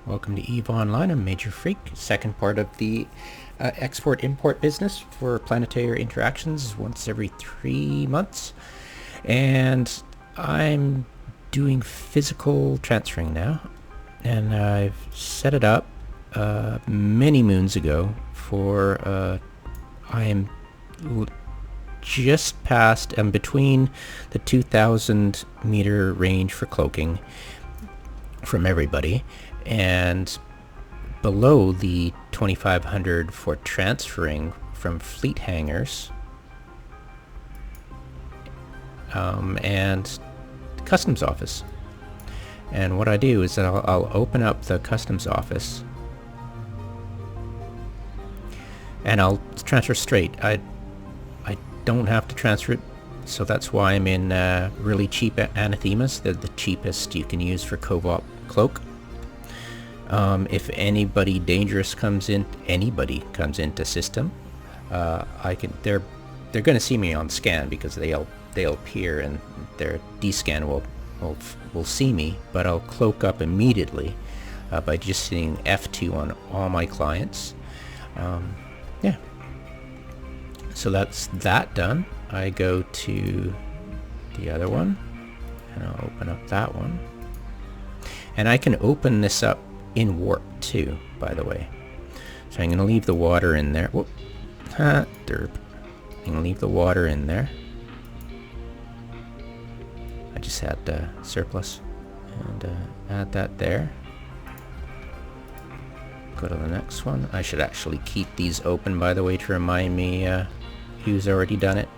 Welcome to EVE Online. I'm Major Freak, second part of the export-import business for Planetary Interactions once every 3 months. And I'm doing physical transferring now. And I've set it up many moons ago for I am just past, I'm between the 2,000 meter range for cloaking from everybody, and below the 2,500 for transferring from fleet hangars, and the customs office. And what I do is that I'll open up the customs office and I'll transfer straight. I don't have to transfer it, so that's why I'm in really cheap anathemas. They're the cheapest you can use for co-op cloak. If anybody dangerous comes into system, they're going to see me on scan because they'll appear and their D-scan will see me, but I'll cloak up immediately by just hitting F2 on all my clients. Yeah. So that's that done. I go to the other one and I'll open up that one. And I can open this up in warp too, by the way. So I'm going to leave the water in there. Whoop. Derp. I'm going to leave the water in there. I just had surplus. And add that there. Go to the next one. I should actually keep these open, by the way, to remind me who's already done it.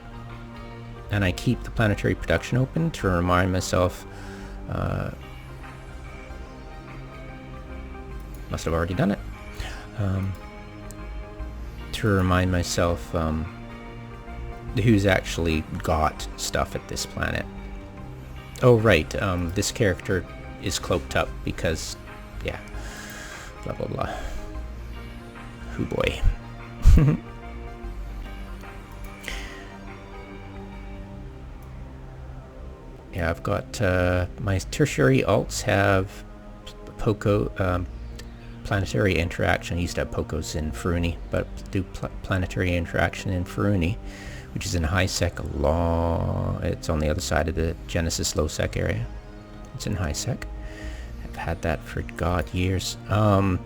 And I keep the planetary production open to remind myself, must have already done it, to remind myself who's actually got stuff at this planet. Oh right, this character is cloaked up because, yeah, blah blah blah. Hoo boy. Yeah, I've got my tertiary alts have Poco, Planetary Interaction. I used to have Pocos in Faruni, but do Planetary Interaction in Faruni, which is in high sec law. It's on the other side of the Genesis low sec area. It's in high sec. I've had that for god years. And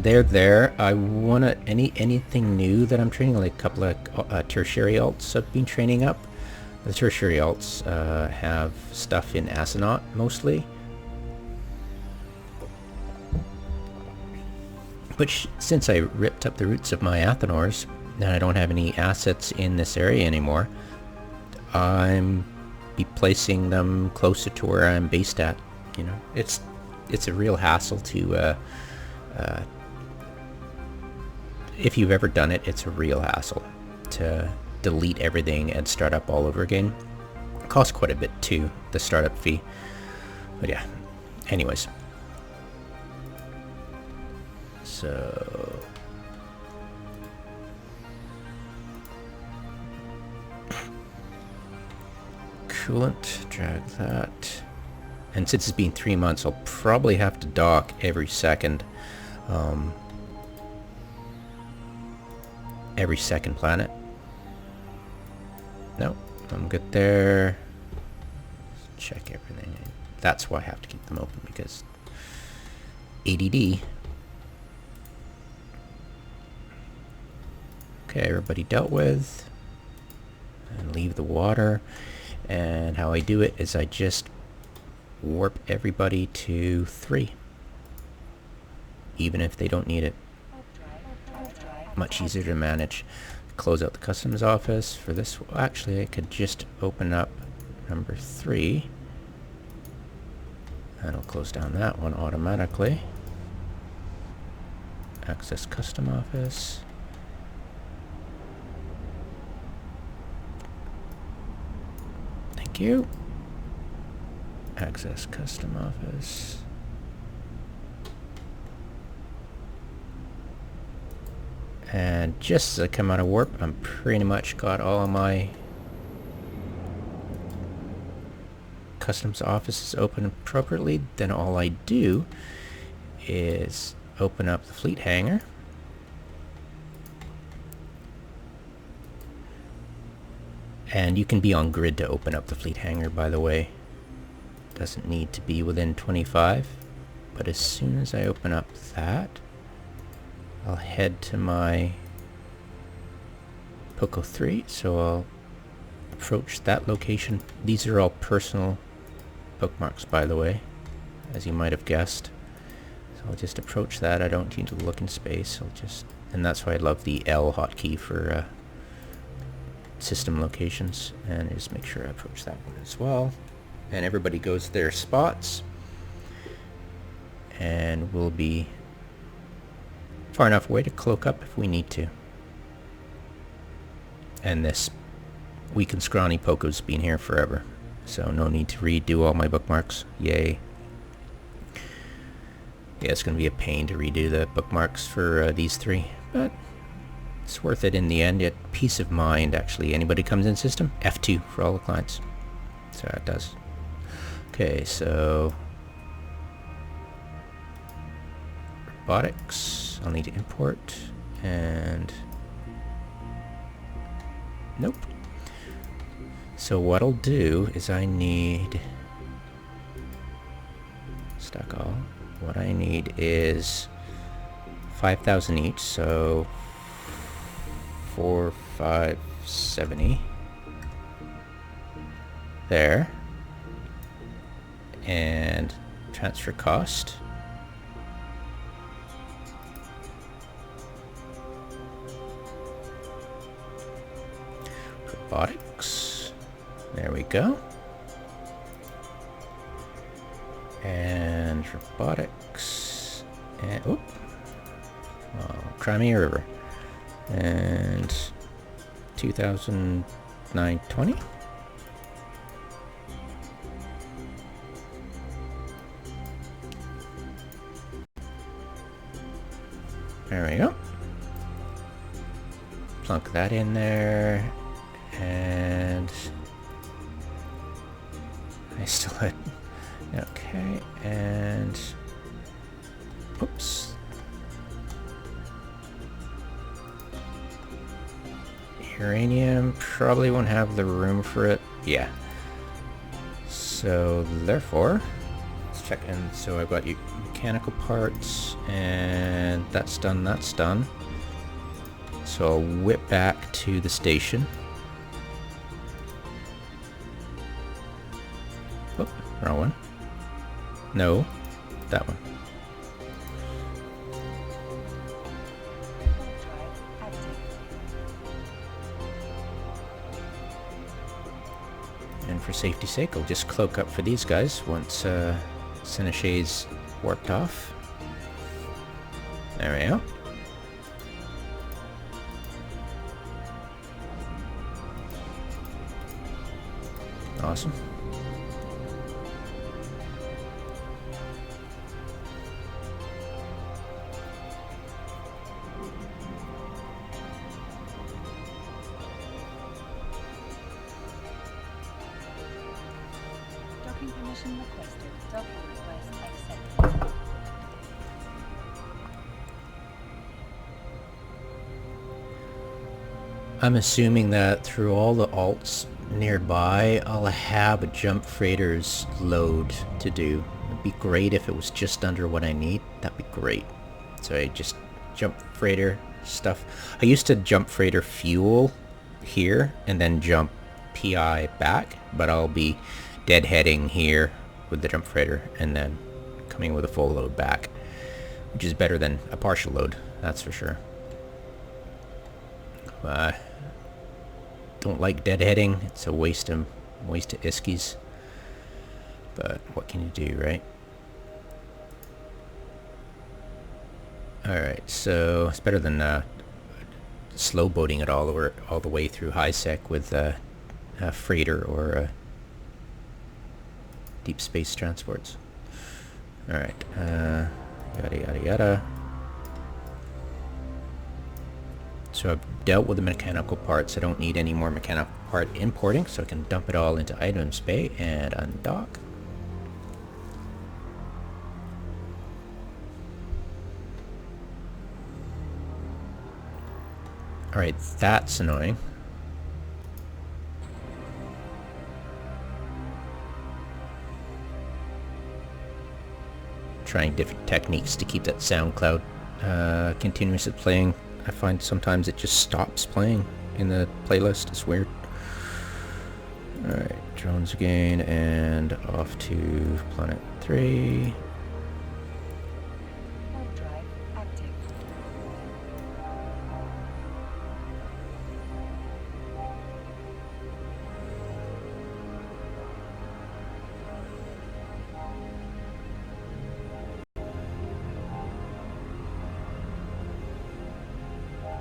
they're there. I wanna anything new that I'm training, like a couple of tertiary alts I've been training up. The tertiary alts have stuff in Astronaut mostly, but since I ripped up the roots of my Athenors and I don't have any assets in this area anymore, I'm be placing them closer to where I'm based at. You know, it's a real hassle to if you've ever done it, it's a real hassle to delete everything and start up all over again. It costs quite a bit too, the startup fee. But yeah, anyways. So coolant, drag that. And since it's been 3 months, I'll probably have to dock every second planet. No, I'm good there. Check everything. That's why I have to keep them open, because ADD. Okay, everybody dealt with. And leave the water. And how I do it is I just warp everybody to 3. Even if they don't need it. Much easier to manage. Close out the customs office for this. Well, actually, I could just open up number 3. That'll close down that one automatically. Access custom office. Thank you. Access custom office. And just as I come out of warp, I'm pretty much got all of my customs office is open appropriately, then all I do is open up the fleet hangar. And you can be on grid to open up the fleet hangar, by the way. Doesn't need to be within 25. But as soon as I open up that, I'll head to my Poco 3, so I'll approach that location. These are all personal bookmarks, by the way, as you might have guessed. So I'll just approach that. I don't need to look in space. And that's why I love the L hotkey for system locations. And just make sure I approach that one as well. And everybody goes to their spots. And we'll be far enough away to cloak up if we need to. And this weak and scrawny Poco's been here forever, so no need to redo all my bookmarks. Yay. Yeah, it's going to be a pain to redo the bookmarks for these three, but it's worth it in the end. It peace of mind, actually. Anybody comes in system, F2 for all the clients. So it does. Okay, so robotics, I'll need to import, and nope. So what I'll do is I need stock all. What I need is 5,000 each, so 4,570 there, and transfer cost. Robotics. There we go. And robotics. And oop. Oh, Crimea River. And 2,920. There we go. Plunk that in there. And I still had, okay, and oops, uranium probably won't have the room for it. Yeah, so therefore let's check in. So I've got mechanical parts, and that's done, that's done. So I'll whip back to the station. Oh, wrong one. No, that one. And for safety's sake, I'll just cloak up for these guys once Senechet's warped off. There we go. Awesome. Docking permission requested. Docking request accepted. I'm assuming that through all the alts nearby, I'll have a jump freighter's load to do. It'd be great if it was just under what I need. That'd be great. So I just jump freighter stuff. I used to jump freighter fuel here and then jump PI back, but I'll be deadheading here with the jump freighter and then coming with a full load back, which is better than a partial load, that's for sure. Don't like deadheading. It's a waste of iskies, but what can you do, right? Alright, so it's better than slow boating it all the way through high sec with a freighter or deep space transports. Alright, yada yada yada. So I've dealt with the mechanical parts. I don't need any more mechanical part importing, so I can dump it all into items bay and undock. Alright, that's annoying. Trying different techniques to keep that sound cloud continuously playing. I find sometimes it just stops playing in the playlist. It's weird. Alright, drones again, and off to Planet 3. Hard drive active.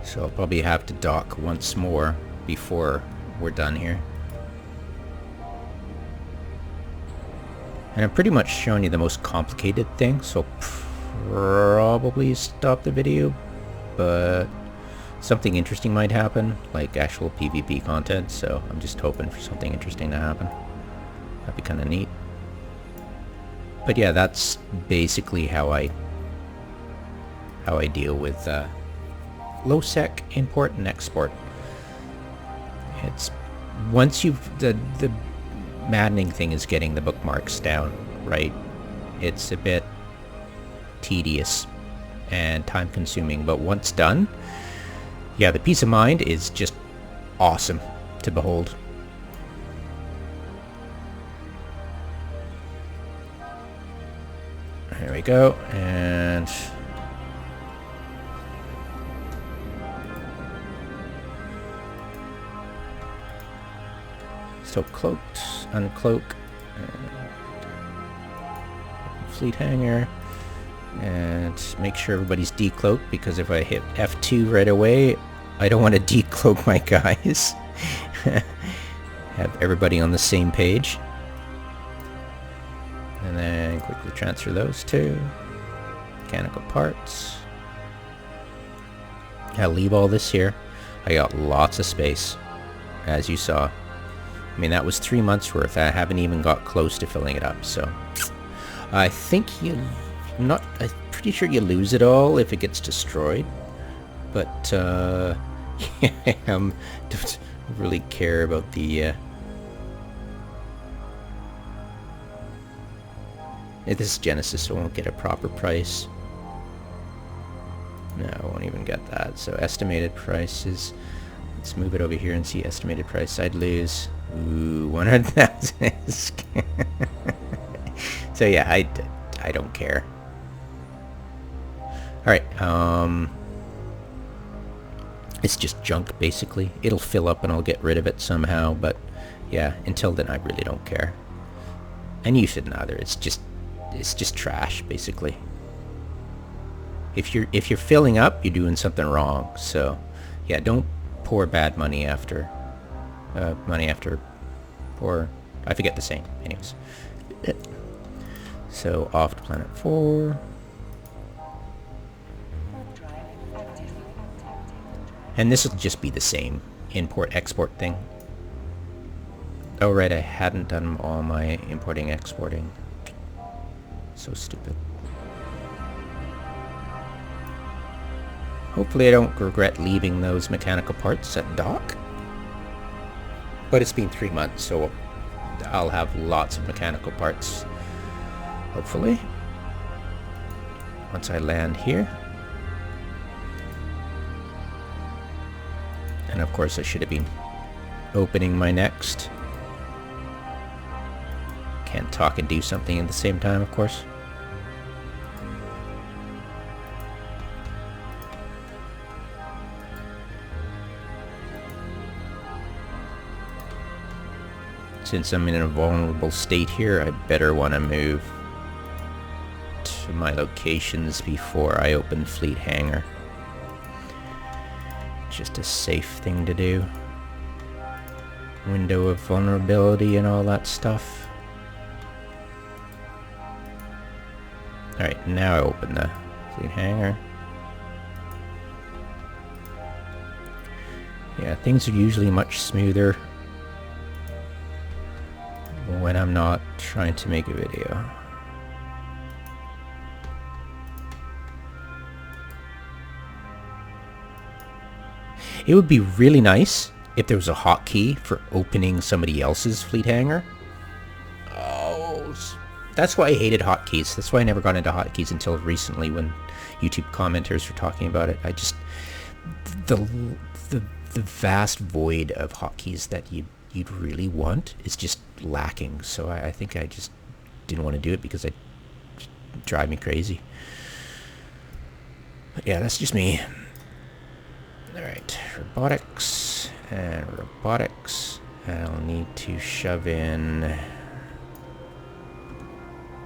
So I'll probably have to dock once more before we're done here. And I'm pretty much showing you the most complicated thing, so probably stop the video, but something interesting might happen, like actual PvP content, so I'm just hoping for something interesting to happen. That'd be kind of neat. But yeah, that's basically how I deal with low sec import and export. It's once you've the maddening thing is getting the bookmarks down, right? It's a bit tedious and time consuming, but once done, yeah, the peace of mind is just awesome to behold. There we go, and so cloaked, uncloak, fleet hangar, and make sure everybody's decloaked, because if I hit F2 right away, I don't want to decloak my guys. Have everybody on the same page. And then quickly transfer those two. Mechanical parts. I'll leave all this here. I got lots of space, as you saw. I mean, that was 3 months worth. I haven't even got close to filling it up, so I think I'm pretty sure you lose it all if it gets destroyed, but yeah, I don't really care about the this is Genesis, so I won't get a proper price. No, I won't even get that. So estimated prices. Let's move it over here and see estimated price. I'd lose 100,000. So yeah, I don't care. Alright, it's just junk basically. It'll fill up and I'll get rid of it somehow, but yeah, until then I really don't care. And you shouldn't either. It's just trash basically. If you're filling up, you're doing something wrong. So yeah, don't pour bad money after or I forget the saying. Anyways, so off to Planet 4. And this will just be the same import-export thing. Oh right, I hadn't done all my importing-exporting. So stupid. Hopefully I don't regret leaving those mechanical parts at dock. But it's been 3 months, so I'll have lots of mechanical parts, hopefully, once I land here. And of course I should have been opening my next. Can't talk and do something at the same time, of course. Since I'm in a vulnerable state here, I better want to move to my locations before I open Fleet Hangar. Just a safe thing to do. Window of vulnerability and all that stuff. Alright, now I open the Fleet Hangar. Yeah, things are usually much smoother And I'm not trying to make a video. It would be really nice if there was a hotkey for opening somebody else's fleet hangar. Oh, that's why I hated hotkeys. That's why I never got into hotkeys until recently when YouTube commenters were talking about it. I just... The vast void of hotkeys that you'd really want is just lacking. So I think I just didn't want to do it because it drive me crazy. But yeah, that's just me. Alright, robotics and robotics. I'll need to shove in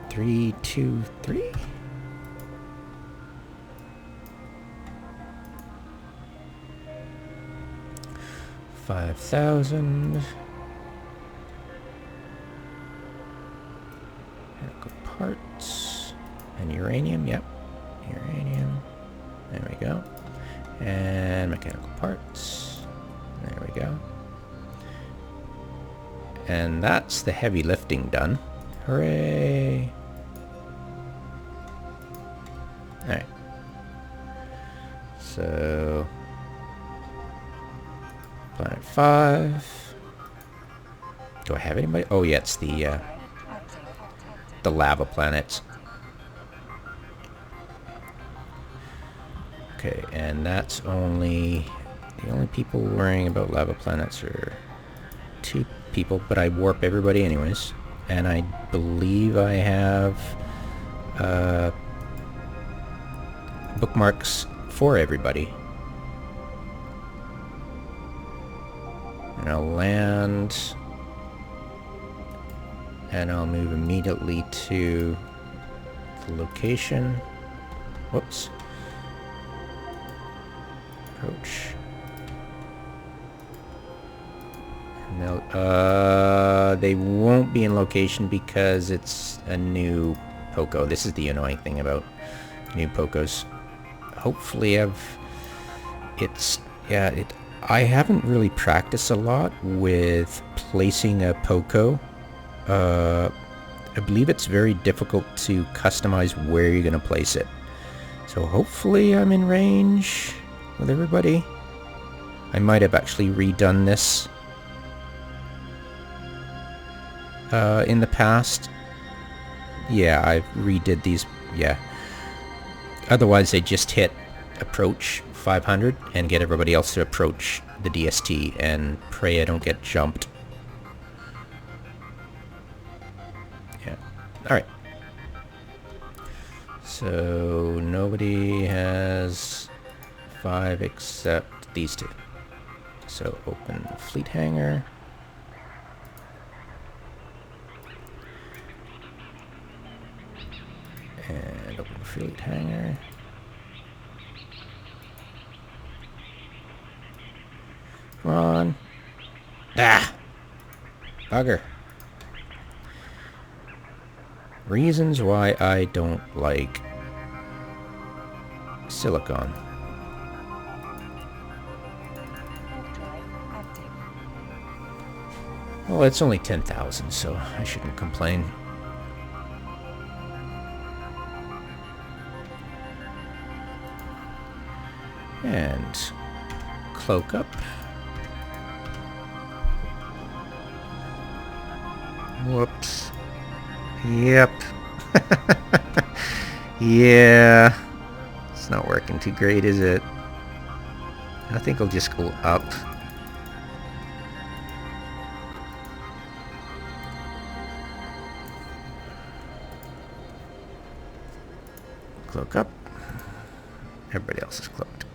3, 2, 3. 5,000. Mechanical parts. And uranium, yep. Uranium. There we go. And mechanical parts. There we go. And that's the heavy lifting done. Hooray! Alright. So... Planet 5. Do I have anybody? Oh yeah, it's the lava planets. Okay, and that's only... The only people worrying about lava planets are 2 people, but I warp everybody anyways. And I believe I have bookmarks for everybody. And I'll land, and I'll move immediately to the location. Whoops. Approach. No, they won't be in location because it's a new Poco. This is the annoying thing about new Pocos. Hopefully I haven't really practiced a lot with placing a Poco. I believe it's very difficult to customize where you're going to place it. So hopefully I'm in range with everybody. I might have actually redone this in the past. Yeah, I redid these. Yeah. Otherwise they just hit approach 500 and get everybody else to approach the DST and pray I don't get jumped. Yeah. Alright. So nobody has 5 except these 2. So open fleet hangar. And open fleet hangar. Come on. Ah! Bugger. Reasons why I don't like silicon. Well, it's only 10,000, so I shouldn't complain. And cloak up. Whoops. Yep. Yeah. It's not working too great, is it? I think I'll just go up. Cloak up. Everybody else is cloaked.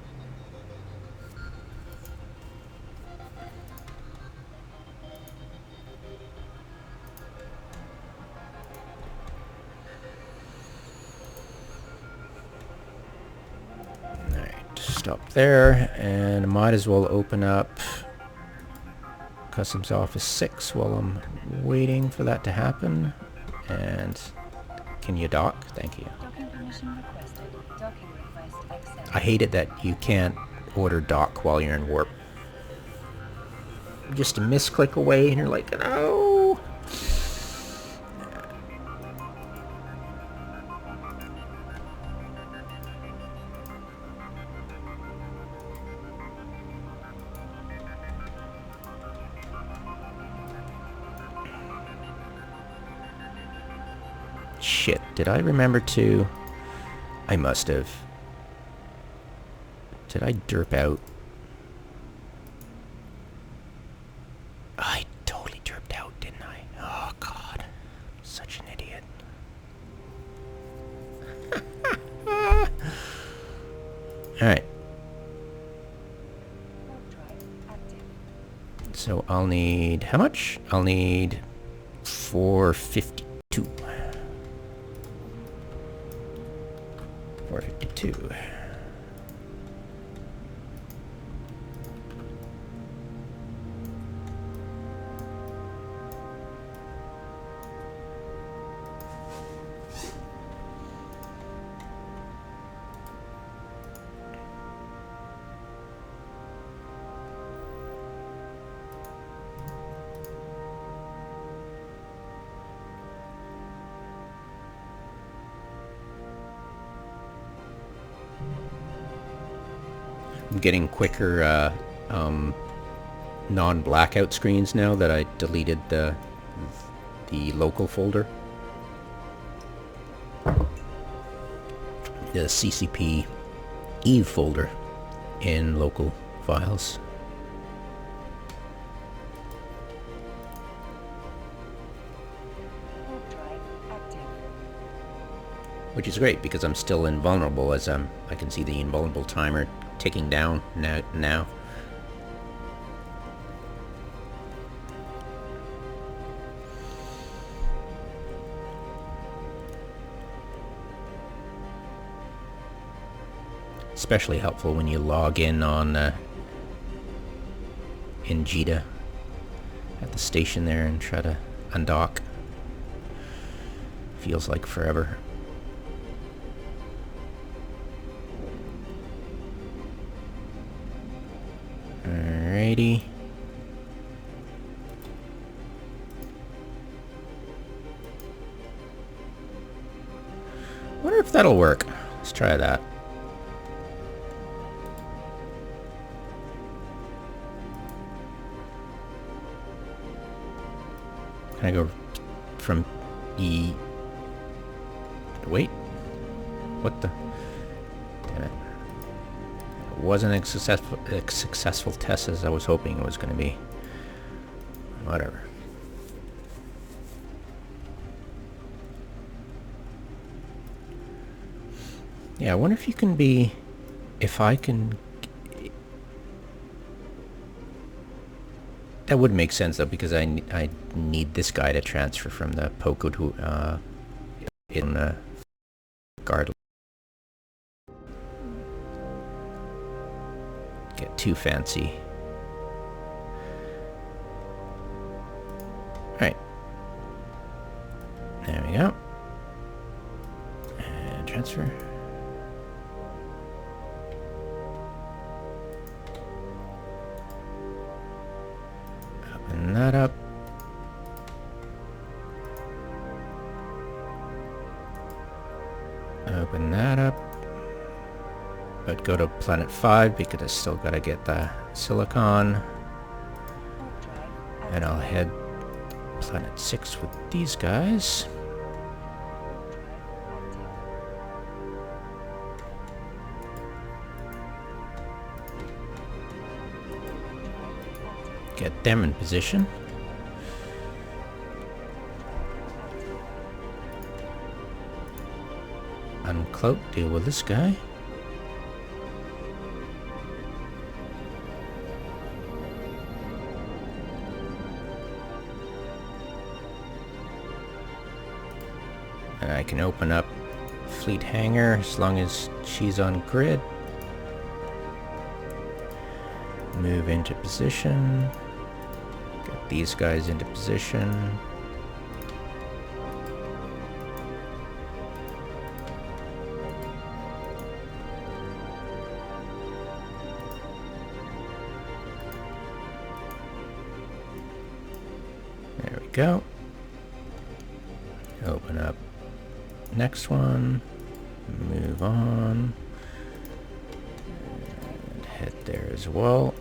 Stop there, and I might as well open up Customs Office 6 while I'm waiting for that to happen. And can you dock? Thank you. Docking permission requested. Docking request accepted. I hate it that you can't order dock while you're in warp. Just a misclick away and you're like, no! shit. Did I remember to... I must have. Did I derp out? I totally derped out, didn't I? Oh, God. Such an idiot. Alright. So I'll need... How much? I'll need 452. 452. I'm getting quicker non-blackout screens now that I deleted the local folder. The CCP Eve folder in local files. Which is great because I'm still invulnerable, as I can see the invulnerable timer ticking down now. Especially helpful when you log in on in JITA at the station there and try to undock. Feels like forever. Alrighty. Wonder if that'll work. Let's try that. Can I go from E? Wait. What the? Damn it. It wasn't a successful test as I was hoping it was going to be. Whatever. Yeah, I wonder if you can be... If I can... That would make sense though, because I need this guy to transfer from the Poco to in the guard. Get too fancy. Alright. There we go. And transfer. Open that up. Open that up. But go to Planet 5 because I still gotta get the silicon. And I'll head Planet 6 with these guys. Get them in position. Uncloak, deal with this guy. And I can open up Fleet Hangar as long as she's on grid. Move into position. Get these guys into position. There we go. Open up next one. Move on. And head there as well.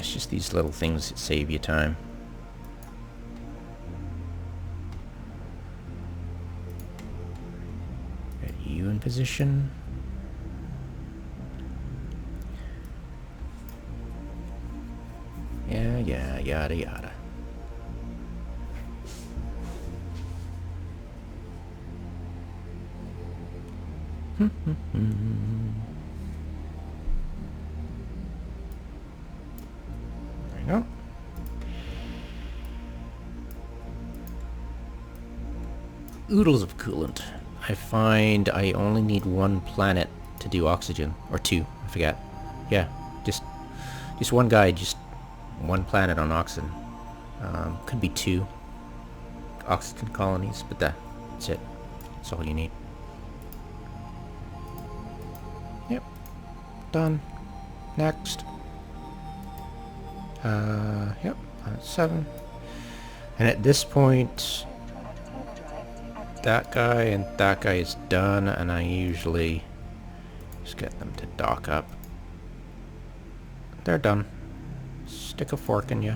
It's just these little things that save you time. Get you in position. Yeah, yada yada. There you go. Oodles of coolant. I find I only need one planet to do oxygen. Or two, I forget. Yeah, just one guy, just one planet on oxygen. Could be two oxygen colonies, but that's it. That's all you need. Yep. Done. Next. Yep. 7. And at this point, that guy and that guy is done, and I usually just get them to dock up. They're done. Stick a fork in you.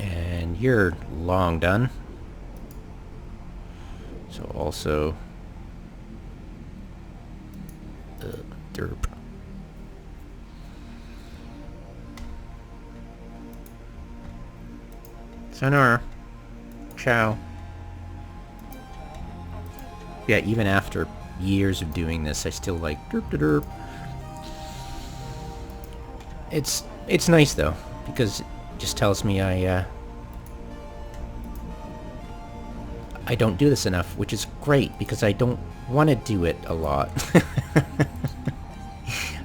And you're long done. So also derp. Sayonara. Ciao. Yeah, even after years of doing this, I still like derp de derp. It's nice though, because it just tells me I don't do this enough, which is great because I don't want to do it a lot. I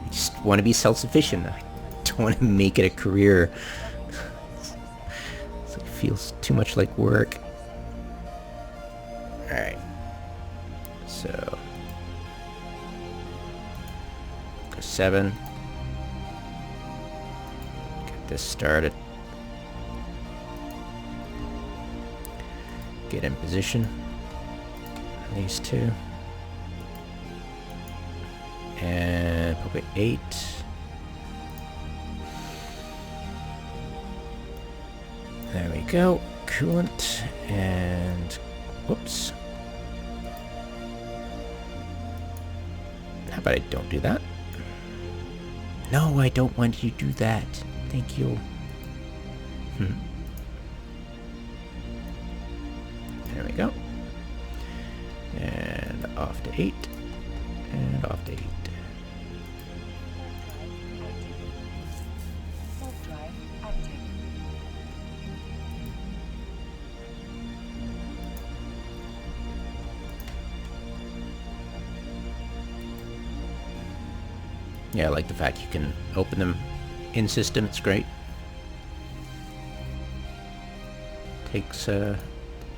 just want to be self-sufficient. I don't want to make it a career. It feels too much like work. Alright. So 7. Get this started. Get in position. These two. And probably 8. There we go. Coolant and whoops. How about I don't do that? No, I don't want you to do that. Thank you. There we go. And off to 8. And off to 8. Yeah, I like the fact you can open them in system. It's great. Takes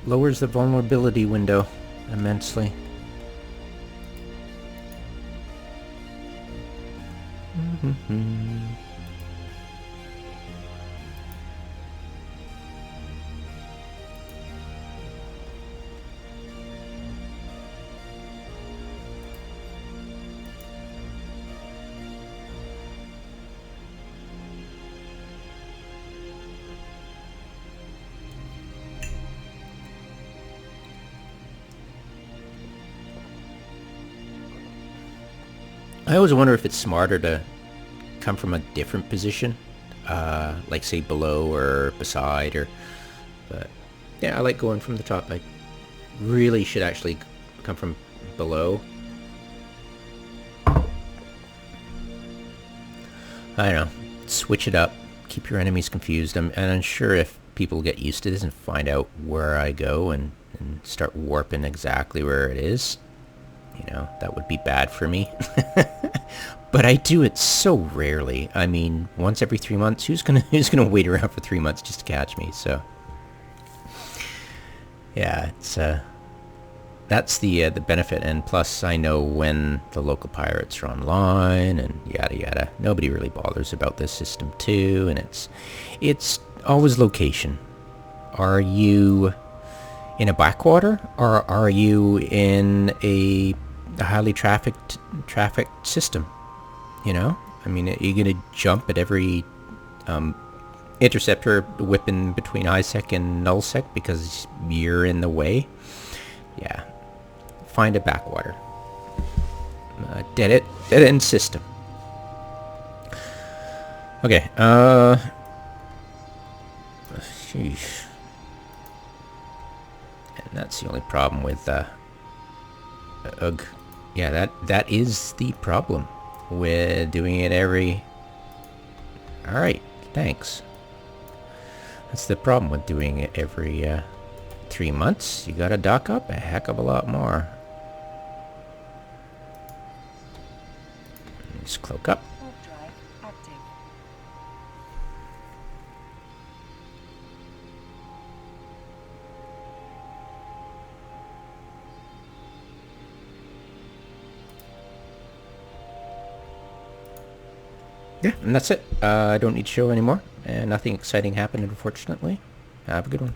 lowers the vulnerability window immensely. I always wonder if it's smarter to come from a different position, like say below or beside, but yeah, I like going from the top. I really should actually come from below. I don't know, switch it up, keep your enemies confused. I'm unsure if people get used to this and find out where I go and start warping exactly where it is. You know, that would be bad for me. But I do it so rarely. I mean, once every 3 months. Who's gonna wait around for 3 months just to catch me? So yeah, it's that's the benefit. And plus, I know when the local pirates are online and yada yada. Nobody really bothers about this system too, and it's always location. Are you in a backwater, or are you in a a highly trafficked system. You know, I mean, are you gonna jump at every interceptor whipping between ISEC and nullsec because you're in the way? Yeah, find a backwater. Dead end system. Okay. Sheesh. And that's the only problem with ugh. Yeah, that is the problem with doing it every... Alright, thanks. That's the problem with doing it every 3 months. You gotta dock up a heck of a lot more. Just cloak up. Warp drive active. Yeah, and that's it. I don't need to show anymore, and nothing exciting happened, unfortunately. Have a good one.